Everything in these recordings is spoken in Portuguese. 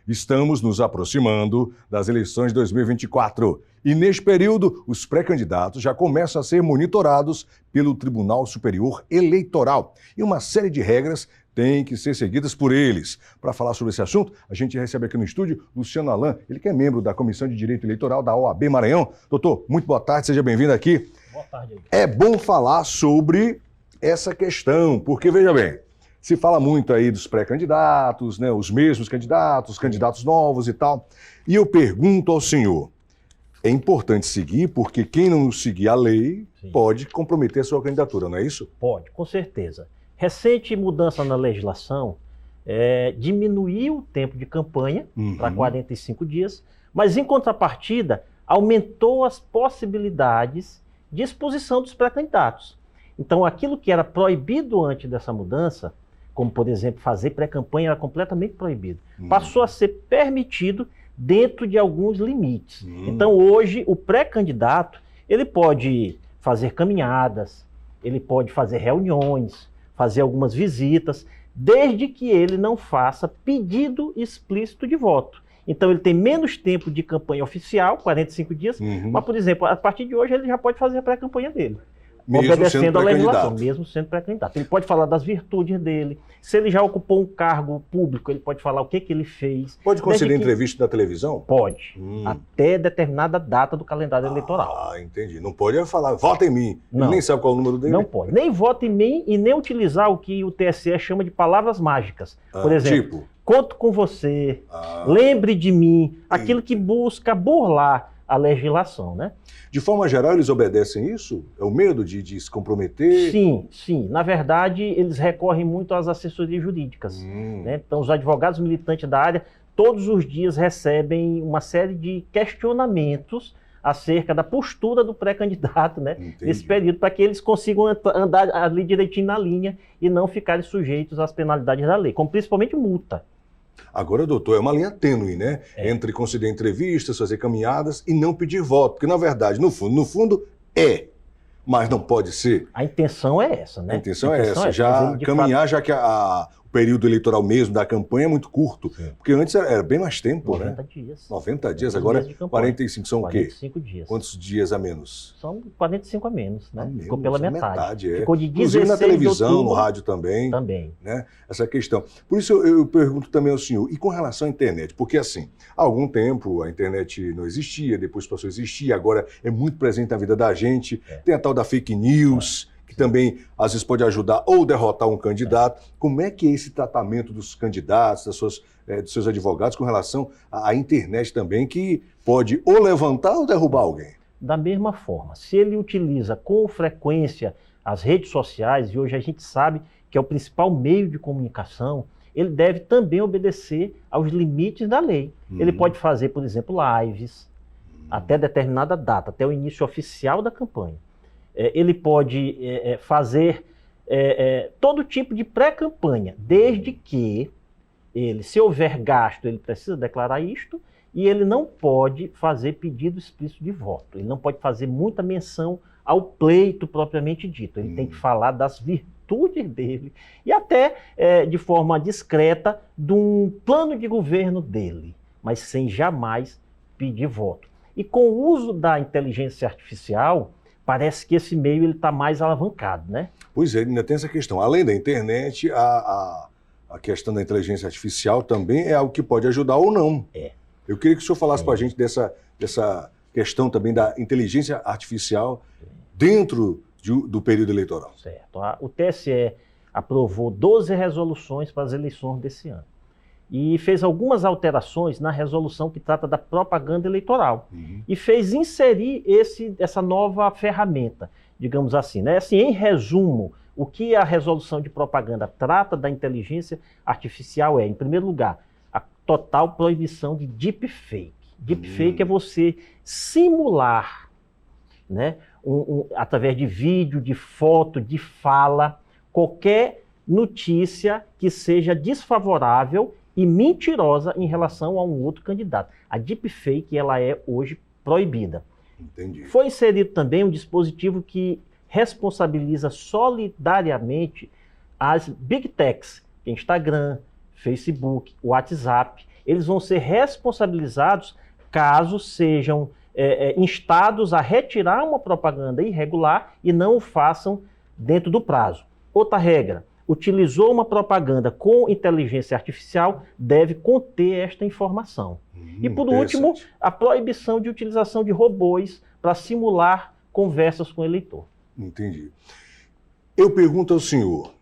Estamos nos aproximando das eleições de 2024 e, neste período, os pré-candidatos já começam a ser monitorados pelo Tribunal Superior Eleitoral e uma série de regras têm que ser seguidas por eles. Para falar sobre esse assunto, a gente recebe aqui no estúdio Luciano Alain, ele que é membro da Comissão de Direito Eleitoral da OAB Maranhão. Doutor, muito boa tarde, seja bem-vindo aqui. Boa tarde. É bom falar sobre essa questão, porque, veja bem, se fala muito aí dos pré-candidatos, né, os mesmos candidatos, candidatos novos e tal. E eu pergunto ao senhor, é importante seguir, porque quem não seguir a lei pode comprometer a sua candidatura, não é isso? Pode, com certeza. Recente mudança na legislação diminuiu o tempo de campanha para 45 dias, mas em contrapartida aumentou as possibilidades de exposição dos pré-candidatos. Então aquilo que era proibido antes dessa mudança, como por exemplo fazer pré-campanha, era completamente proibido. Passou a ser permitido dentro de alguns limites. Então hoje o pré-candidato ele pode fazer caminhadas, ele pode fazer reuniões, fazer algumas visitas, desde que ele não faça pedido explícito de voto. Então ele tem menos tempo de campanha oficial, 45 dias, mas por exemplo, a partir de hoje ele já pode fazer a pré-campanha dele. Mesmo obedecendo à legislação, mesmo sendo pré-candidato. Ele pode falar das virtudes dele. Se ele já ocupou um cargo público, ele pode falar o que ele fez. Pode conceder entrevista na televisão? Pode. Até determinada data do calendário eleitoral. Ah, entendi. Não pode falar, vota em mim. Não. Ele nem sabe qual é o número dele. Não pode. Nem vota em mim e nem utilizar o que o TSE chama de palavras mágicas. Por exemplo, conto com você, lembre de mim, aquilo que busca burlar a legislação, né? De forma geral, eles obedecem isso? É o medo de se comprometer? Sim, sim. Na verdade, eles recorrem muito às assessorias jurídicas. Né? Então, os advogados militantes da área, todos os dias recebem uma série de questionamentos acerca da postura do pré-candidato, né? Nesse período, para que eles consigam andar ali direitinho na linha e não ficarem sujeitos às penalidades da lei, como principalmente multa. Agora, doutor, é uma linha tênue, né? Entre conceder entrevistas, fazer caminhadas e não pedir voto. Porque, na verdade, no fundo, mas não pode ser. A intenção é essa, né? A intenção é essa. Já caminhar, já que o período eleitoral mesmo da campanha é muito curto. Porque antes era bem mais tempo, 90 né? dias. 90 dias, agora 45 são 45 o quê? dias. Quantos dias a menos? São 45 a menos, né? Menos, ficou pela metade. Ficou de 16 inclusive na televisão, de outubro, no rádio também. Também. Né? Essa questão. Por isso eu pergunto também ao senhor, e com relação à internet? Porque assim, há algum tempo a internet não existia, depois passou a existir, agora é muito presente na vida da gente. Tem a tal da fake news, que também às vezes pode ajudar ou derrotar um candidato. Como é que é esse tratamento dos candidatos, dos seus advogados com relação à internet também, que pode ou levantar ou derrubar alguém? Da mesma forma, se ele utiliza com frequência as redes sociais, e hoje a gente sabe que é o principal meio de comunicação, ele deve também obedecer aos limites da lei. Ele pode fazer, por exemplo, lives até determinada data, até o início oficial da campanha. Ele pode fazer todo tipo de pré-campanha, desde que se houver gasto, ele precisa declarar isto, e ele não pode fazer pedido explícito de voto. Ele não pode fazer muita menção ao pleito propriamente dito. Ele tem que falar das virtudes dele e até, de forma discreta, de um plano de governo dele, mas sem jamais pedir voto. E com o uso da inteligência artificial, parece que esse meio está mais alavancado, né? Pois é, ainda tem essa questão. Além da internet, a questão da inteligência artificial também é algo que pode ajudar ou não. Eu queria que o senhor falasse para a gente dessa questão também da inteligência artificial dentro do período eleitoral. Certo. O TSE aprovou 12 resoluções para as eleições desse ano. E fez algumas alterações na resolução que trata da propaganda eleitoral. E fez inserir essa nova ferramenta, digamos assim, né? Assim, em resumo, o que a resolução de propaganda trata da inteligência artificial em primeiro lugar, a total proibição de deepfake. Deepfake é você simular, né, através de vídeo, de foto, de fala, qualquer notícia que seja desfavorável e mentirosa em relação a um outro candidato. A deepfake, ela é hoje proibida. Entendi. Foi inserido também um dispositivo que responsabiliza solidariamente as Big Techs, Instagram, Facebook, WhatsApp, eles vão ser responsabilizados caso sejam instados a retirar uma propaganda irregular e não o façam dentro do prazo. Outra regra, utilizou uma propaganda com inteligência artificial, deve conter esta informação. E por último, a proibição de utilização de robôs para simular conversas com o eleitor. Entendi. Eu pergunto ao senhor,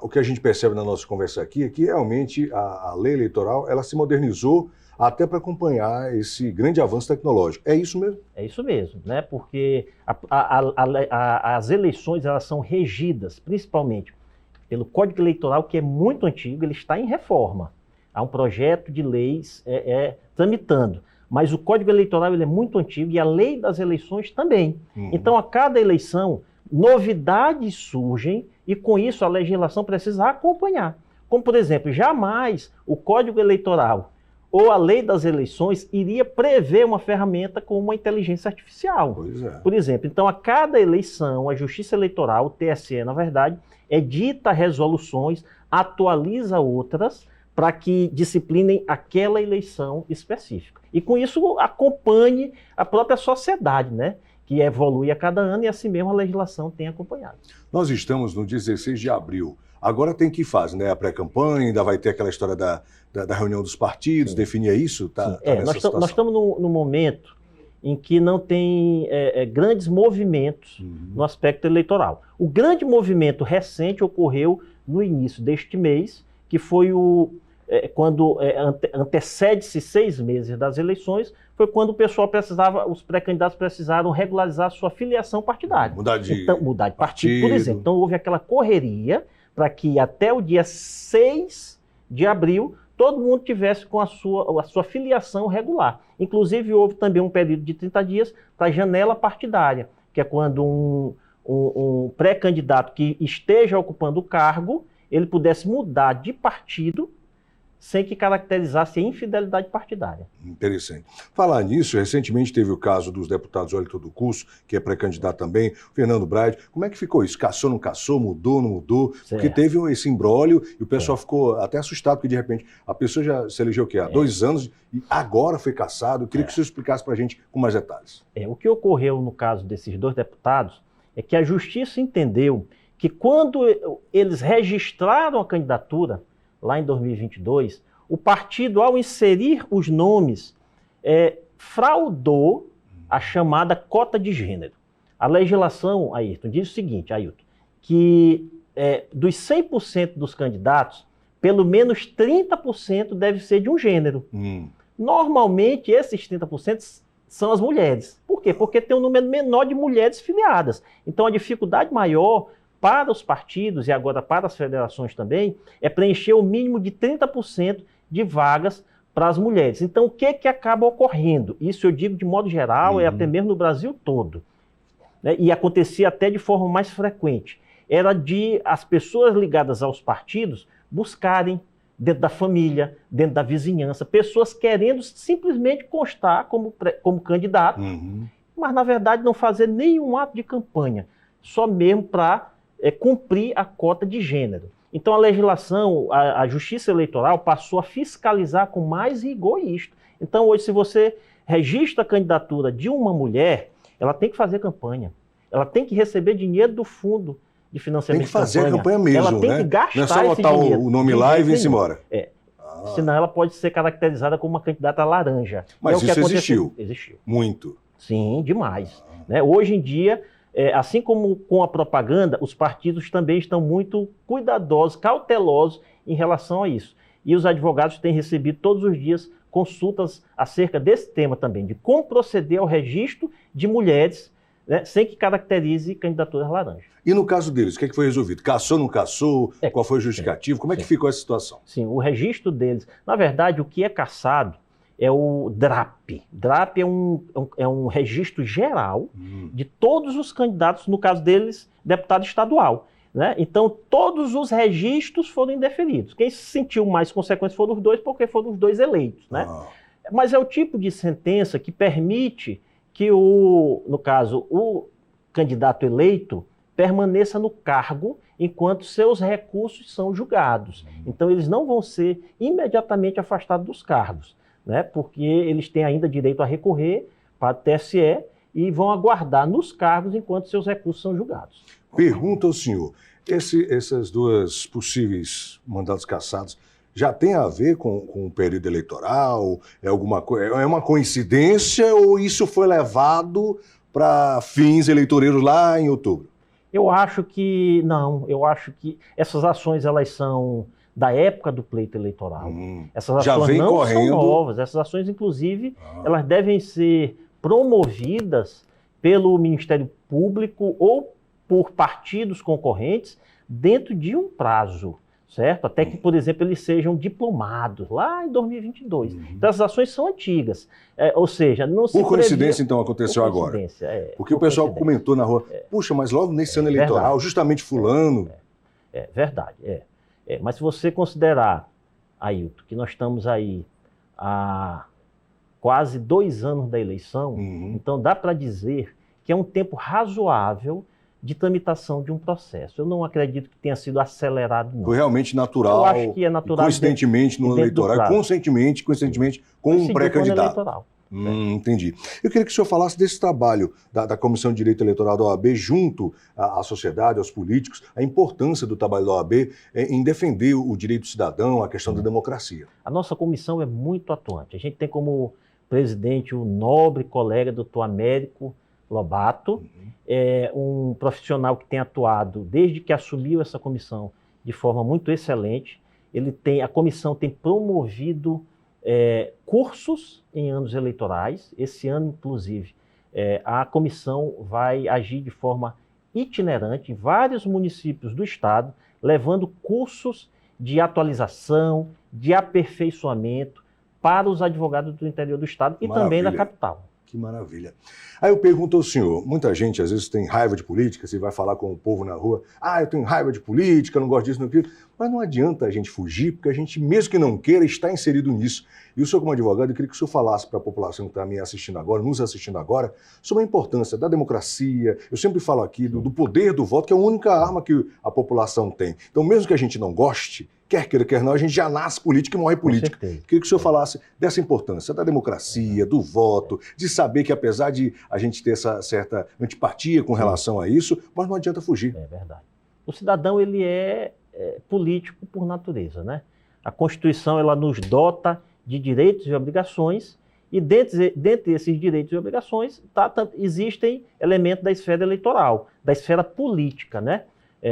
o que a gente percebe na nossa conversa aqui é que realmente a lei eleitoral ela se modernizou até para acompanhar esse grande avanço tecnológico. É isso mesmo? É isso mesmo, né? Porque as eleições elas são regidas principalmente pelo Código Eleitoral, que é muito antigo, ele está em reforma. Há um projeto de leis tramitando. Mas o Código Eleitoral ele é muito antigo e a lei das eleições também. Então, a cada eleição, novidades surgem e, com isso, a legislação precisa acompanhar. Como, por exemplo, jamais o Código Eleitoral ou a lei das eleições iria prever uma ferramenta com uma inteligência artificial. Pois é. Por exemplo, então, a cada eleição, a Justiça Eleitoral, o TSE, na verdade, edita resoluções, atualiza outras para que disciplinem aquela eleição específica. E com isso acompanhe a própria sociedade, né? Que evolui a cada ano e assim mesmo a legislação tem acompanhado. Nós estamos no 16 de abril. Agora tem que fazer, né? A pré-campanha, ainda vai ter aquela história da reunião dos partidos, definir isso? Nós estamos no momento em que não tem grandes movimentos no aspecto eleitoral. O grande movimento recente ocorreu no início deste mês, que foi quando antecede-se 6 meses das eleições, foi quando o pessoal os pré-candidatos precisaram regularizar sua filiação partidária. Mudar de partido, por exemplo. Então houve aquela correria para que até o dia 6 de abril todo mundo tivesse com a sua filiação regular. Inclusive houve também um período de 30 dias para a janela partidária, que é quando um pré-candidato que esteja ocupando o cargo, ele pudesse mudar de partido sem que caracterizasse a infidelidade partidária. Interessante. Falar nisso, recentemente teve o caso dos deputados Wellington do Curso, que é pré-candidato também, Fernando Braide. Como é que ficou isso? Cassou, não cassou, mudou, não mudou? Certo. Porque teve esse imbróglio e o pessoal ficou até assustado, porque de repente a pessoa já se elegeu o quê? Há 2 anos e agora foi cassado. Eu queria que o senhor explicasse para a gente com mais detalhes. O que ocorreu no caso desses 2 deputados é que a Justiça entendeu que quando eles registraram a candidatura, lá em 2022, o partido, ao inserir os nomes, fraudou a chamada cota de gênero. A legislação, Ayrton, diz o seguinte, Ayrton, que dos 100% dos candidatos, pelo menos 30% deve ser de um gênero. Normalmente, esses 30% são as mulheres. Por quê? Porque tem um número menor de mulheres filiadas. Então, a dificuldade maior para os partidos e agora para as federações também, é preencher o mínimo de 30% de vagas para as mulheres. Então, o que acaba ocorrendo? Isso eu digo de modo geral, até mesmo no Brasil todo. Né? E acontecia até de forma mais frequente. Era de as pessoas ligadas aos partidos buscarem, dentro da família, dentro da vizinhança, pessoas querendo simplesmente constar como candidato, mas, na verdade, não fazer nenhum ato de campanha, só mesmo para cumprir a cota de gênero. Então a legislação, a Justiça Eleitoral passou a fiscalizar com mais rigor isto. Então hoje, se você registra a candidatura de uma mulher, ela tem que fazer campanha. Ela tem que receber dinheiro do fundo de financiamento de campanha. Tem que fazer a campanha mesmo, ela tem que gastar não é só botar o nome lá e vir-se embora. Senão ela pode ser caracterizada como uma candidata laranja. Mas isso existiu? Existiu. Muito. Sim, demais. Né? Hoje em dia, assim como com a propaganda, os partidos também estão muito cuidadosos, cautelosos em relação a isso. E os advogados têm recebido todos os dias consultas acerca desse tema também, de como proceder ao registro de mulheres, né, sem que caracterize candidaturas laranjas. E no caso deles, o que foi resolvido? Cassou, não cassou? Qual foi o justificativo? Como é que ficou essa situação? Sim, o registro deles... Na verdade, o que é cassado é o DRAP. DRAP é um registro geral de todos os candidatos, no caso deles, deputado estadual. Né? Então, todos os registros foram indeferidos. Quem sentiu mais consequências foram os 2, porque foram os 2 eleitos. Né? Mas é o tipo de sentença que permite que, no caso, o candidato eleito permaneça no cargo enquanto seus recursos são julgados. Então, eles não vão ser imediatamente afastados dos cargos, né? Porque eles têm ainda direito a recorrer para o TSE e vão aguardar nos cargos enquanto seus recursos são julgados. Pergunta ao senhor, essas duas possíveis mandatos cassados já tem a ver com o período eleitoral? É uma coincidência ou isso foi levado para fins eleitoreiros lá em outubro? Eu acho que não, eu acho que essas ações elas são da época do pleito eleitoral. Essas já ações vem não correndo... são novas, essas ações inclusive elas devem ser promovidas pelo Ministério Público ou por partidos concorrentes dentro de um prazo, certo? Até que, por exemplo, eles sejam diplomados lá em 2022. Então, essas ações são antigas. Ou seja, não se Por coincidência, previa... então, aconteceu agora. Porque o por pessoal comentou na rua, puxa, mas logo nesse ano eleitoral, verdade. justamente fulano... É verdade, mas se você considerar, Ailton, que nós estamos aí há quase 2 anos da eleição, então dá para dizer que é um tempo razoável de tramitação de um processo. Eu não acredito que tenha sido acelerado, não. Foi realmente natural. Eu acho que é natural. Coincidentemente no ano eleitoral, conscientemente com um pré-candidato. Entendi. Eu queria que o senhor falasse desse trabalho da Comissão de Direito Eleitoral da OAB junto à sociedade, aos políticos, a importância do trabalho da OAB em defender o direito do cidadão, a questão da democracia. A nossa comissão é muito atuante. A gente tem como presidente o nobre colega doutor Américo Lobato, um profissional que tem atuado desde que assumiu essa comissão de forma muito excelente. A comissão tem promovido cursos em anos eleitorais. Esse ano, inclusive, a comissão vai agir de forma itinerante em vários municípios do estado, levando cursos de atualização, de aperfeiçoamento para os advogados do interior do estado e também da capital. Que maravilha. Aí eu pergunto ao senhor, muita gente às vezes tem raiva de política, você vai falar com o povo na rua, eu tenho raiva de política, não gosto disso, não aquilo, mas não adianta a gente fugir, porque a gente, mesmo que não queira, está inserido nisso. E o senhor, como advogado, eu queria que o senhor falasse para a população que está me assistindo agora, nos assistindo agora, sobre a importância da democracia. Eu sempre falo aqui do poder do voto, que é a única arma que a população tem. Então, mesmo que a gente não goste, quer queira, quer não, a gente já nasce política e morre política. Queria que o senhor falasse dessa importância da democracia, do voto, de saber que apesar de a gente ter essa certa antipatia com relação a isso, mas não adianta fugir. É verdade. O cidadão, ele é político por natureza, né? A Constituição, ela nos dota de direitos e obrigações, e dentre esses direitos e obrigações existem elementos da esfera eleitoral, da esfera política, né?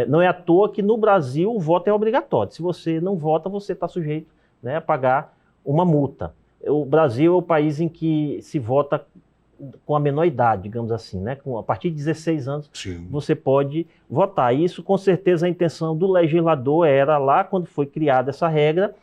Não é à toa que no Brasil o voto é obrigatório. Se você não vota, você está sujeito, né, a pagar uma multa. O Brasil é o país em que se vota com a menor idade, digamos assim, né? A partir de 16 anos, você pode votar. Isso, com certeza, a intenção do legislador era, lá quando foi criada essa regra,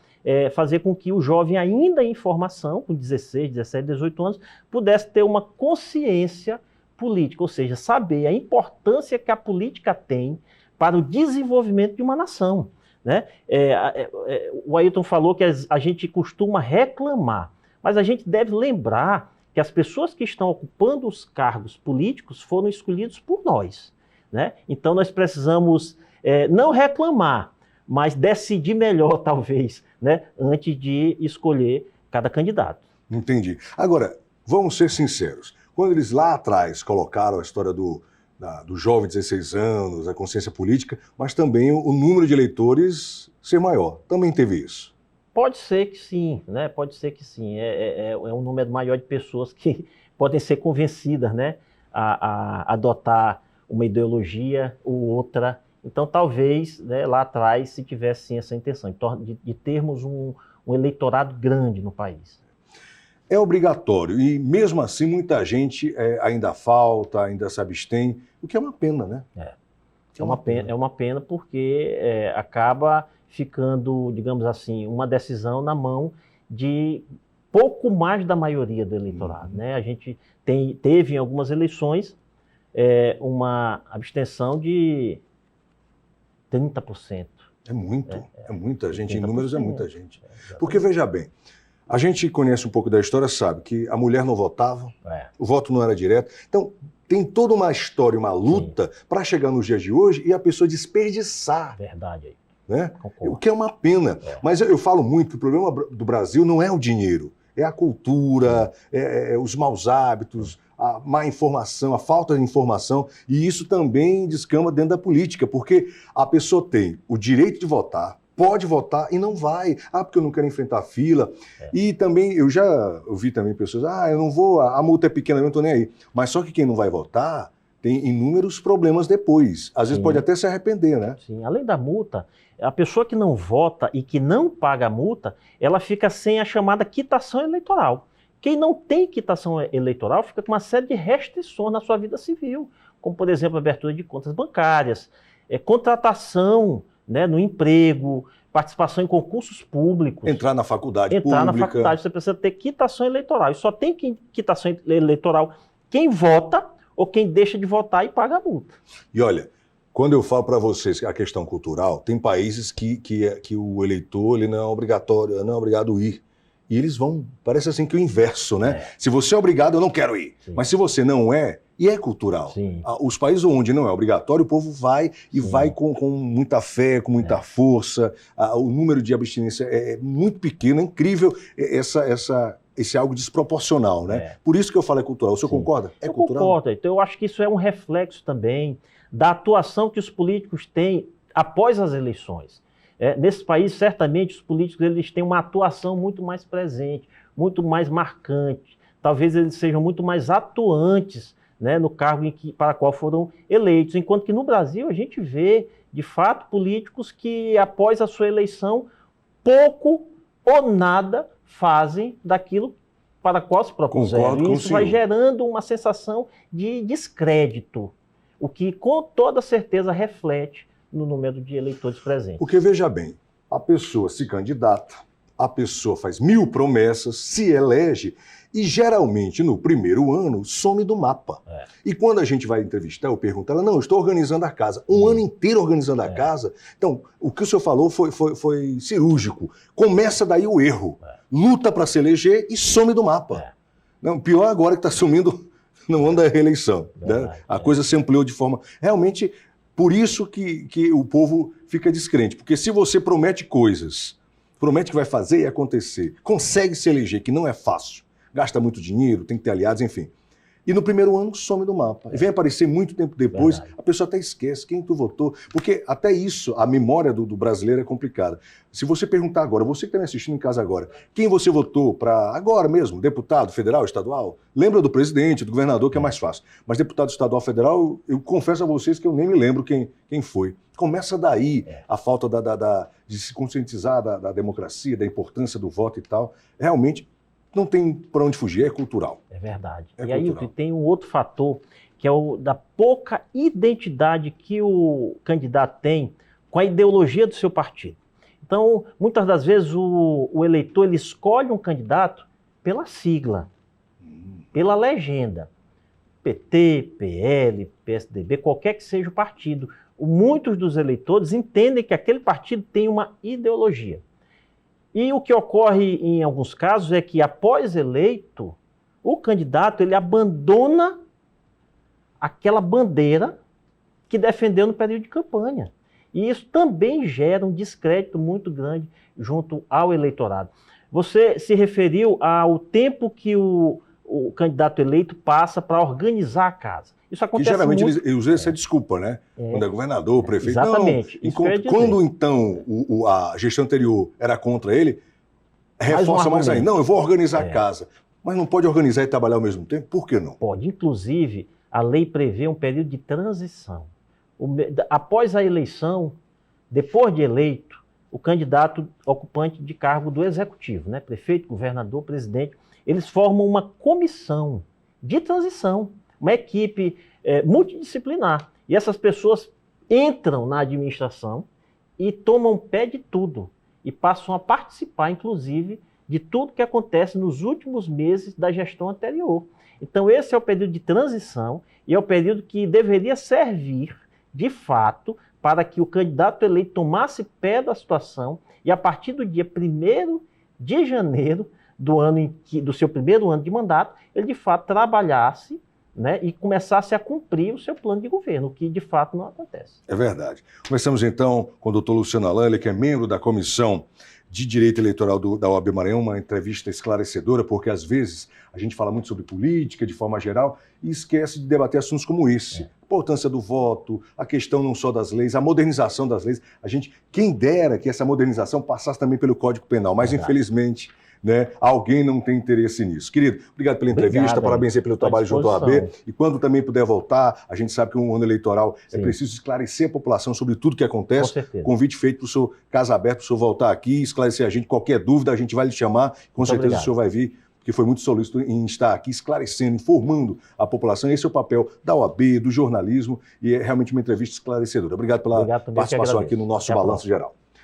fazer com que o jovem, ainda em formação, com 16, 17, 18 anos, pudesse ter uma consciência política, ou seja, saber a importância que a política tem para o desenvolvimento de uma nação, né? O Ailton falou que a gente costuma reclamar, mas a gente deve lembrar que as pessoas que estão ocupando os cargos políticos foram escolhidos por nós, né? Então nós precisamos não reclamar, mas decidir melhor, talvez, né, antes de escolher cada candidato. Entendi. Agora, vamos ser sinceros. Quando eles lá atrás colocaram a história do jovem de 16 anos, a consciência política, mas também o número de eleitores ser maior, também teve isso? Pode ser que sim, né? Pode ser que sim. É um número maior de pessoas que podem ser convencidas, né, a adotar uma ideologia ou outra. Então, talvez, né, lá atrás se tivesse sim essa intenção de termos um eleitorado grande no país. É obrigatório e, mesmo assim, muita gente ainda falta, ainda se abstém, o que é uma pena, né? É uma pena porque acaba ficando, digamos assim, uma decisão na mão de pouco mais da maioria do eleitorado, né? A gente teve em algumas eleições uma abstenção de 30%. É muito, é muita gente, em números é muita gente. Porque, veja bem, a gente conhece um pouco da história, sabe que a mulher não votava, o voto não era direto. Então, tem toda uma história, uma luta para chegar nos dias de hoje e a pessoa desperdiçar. Verdade aí. Né? O que é uma pena. Mas eu falo muito que o problema do Brasil não é o dinheiro, é a cultura, os maus hábitos, a má informação, a falta de informação, e isso também descamba dentro da política, porque a pessoa tem o direito de votar, pode votar e não vai. Porque eu não quero enfrentar a fila. E também, eu já ouvi também pessoas, eu não vou, a multa é pequena, eu não estou nem aí. Mas só que quem não vai votar tem inúmeros problemas depois. Às vezes pode até se arrepender, né? Sim, além da multa, a pessoa que não vota e que não paga a multa, ela fica sem a chamada quitação eleitoral. Quem não tem quitação eleitoral fica com uma série de restrições na sua vida civil, como, por exemplo, abertura de contas bancárias, contratação, né, no emprego, participação em concursos públicos. Entrar na faculdade pública. Entrar na faculdade, você precisa ter quitação eleitoral. E só tem quitação eleitoral quem vota ou quem deixa de votar e paga a multa. E olha, quando eu falo para vocês a questão cultural, tem países que o eleitor ele não é obrigatório, não é obrigado a ir. E eles vão, parece assim que o inverso, né? Se você é obrigado, eu não quero ir. Sim. Mas se você não é, e é cultural. Sim. Os países onde não é obrigatório, o povo vai e vai com muita fé, com muita força. O número de abstinência é muito pequeno, é incrível esse algo desproporcional, né? Por isso que eu falo é cultural. O senhor concorda? É cultural? Eu concordo. Então eu acho que isso é um reflexo também da atuação que os políticos têm após as eleições. Nesse país, certamente, os políticos eles têm uma atuação muito mais presente, muito mais marcante. Talvez eles sejam muito mais atuantes, né, no cargo para qual foram eleitos. Enquanto que no Brasil a gente vê, de fato, políticos que, após a sua eleição, pouco ou nada fazem daquilo para qual se propuseram. E isso vai gerando uma sensação de descrédito, o que com toda certeza reflete no número de eleitores presentes. Porque, veja bem, a pessoa se candidata, a pessoa faz 1000 promessas, se elege e, geralmente, no primeiro ano, some do mapa. E quando a gente vai entrevistar, eu pergunto a ela, não, eu estou organizando a casa. Um ano inteiro organizando a casa. Então, o que o senhor falou foi cirúrgico. Começa daí o erro. Luta para se eleger e some do mapa. Não, pior agora que está sumindo no ano da reeleição. Né? A coisa se ampliou de forma... Realmente... Por isso que o povo fica descrente. Porque se você promete coisas, promete que vai fazer e acontecer, consegue se eleger, que não é fácil, gasta muito dinheiro, tem que ter aliados, enfim. E no primeiro ano some do mapa. E vem aparecer muito tempo depois, a pessoa até esquece quem tu votou. Porque até isso, a memória do brasileiro é complicada. Se você perguntar agora, você que está me assistindo em casa agora, quem você votou para agora mesmo, deputado federal, estadual? Lembra do presidente, do governador, que é mais fácil. Mas deputado estadual, federal, eu confesso a vocês que eu nem me lembro quem foi. Começa daí a falta de se conscientizar da democracia, da importância do voto e tal. Realmente... não tem para onde fugir, é cultural. É verdade. E aí tem um outro fator, que é o da pouca identidade que o candidato tem com a ideologia do seu partido. Então, muitas das vezes o eleitor ele escolhe um candidato pela sigla, pela legenda. PT, PL, PSDB, qualquer que seja o partido. Muitos dos eleitores entendem que aquele partido tem uma ideologia. E o que ocorre em alguns casos é que, após eleito, o candidato ele abandona aquela bandeira que defendeu no período de campanha. E isso também gera um descrédito muito grande junto ao eleitorado. Você se referiu ao tempo que o candidato eleito passa para organizar a casa. Isso acontece muito. E geralmente ele usa essa desculpa, né? Quando é governador, prefeito. Exatamente. Não, quando então a gestão anterior era contra ele, reforça mais ainda. Não, eu vou organizar a casa. Mas não pode organizar e trabalhar ao mesmo tempo? Por que não? Pode. Inclusive, a lei prevê um período de transição. Após a eleição, depois de eleito, o candidato ocupante de cargo do executivo, né? Prefeito, governador, presidente, eles formam uma comissão de transição, uma equipe multidisciplinar. E essas pessoas entram na administração e tomam pé de tudo. E passam a participar, inclusive, de tudo que acontece nos últimos meses da gestão anterior. Então, esse é o período de transição e é o período que deveria servir, de fato, para que o candidato eleito tomasse pé da situação e, a partir do dia 1º de janeiro do seu primeiro ano de mandato, ele, de fato, trabalhasse né, e começasse a cumprir o seu plano de governo, o que de fato não acontece. É verdade. Começamos então com o doutor Luciano Alain, ele que é membro da Comissão de Direito Eleitoral da OAB Maranhão, uma entrevista esclarecedora, porque às vezes a gente fala muito sobre política de forma geral e esquece de debater assuntos como esse. A importância do voto, a questão não só das leis, a modernização das leis. Quem dera que essa modernização passasse também pelo Código Penal, mas infelizmente, né, alguém não tem interesse nisso. Querido, obrigado pela entrevista, parabéns aí pelo trabalho junto à OAB. E quando também puder voltar, a gente sabe que um ano eleitoral é preciso esclarecer a população sobre tudo que acontece. Com certeza. Convite feito para o senhor, casa aberta, para o senhor voltar aqui, esclarecer a gente. Qualquer dúvida, a gente vai lhe chamar. Com certeza o senhor vai vir, porque foi muito solícito em estar aqui esclarecendo, informando a população. Esse é o papel da OAB, do jornalismo, e é realmente uma entrevista esclarecedora. Obrigado pela participação aqui no nosso Balanço Geral.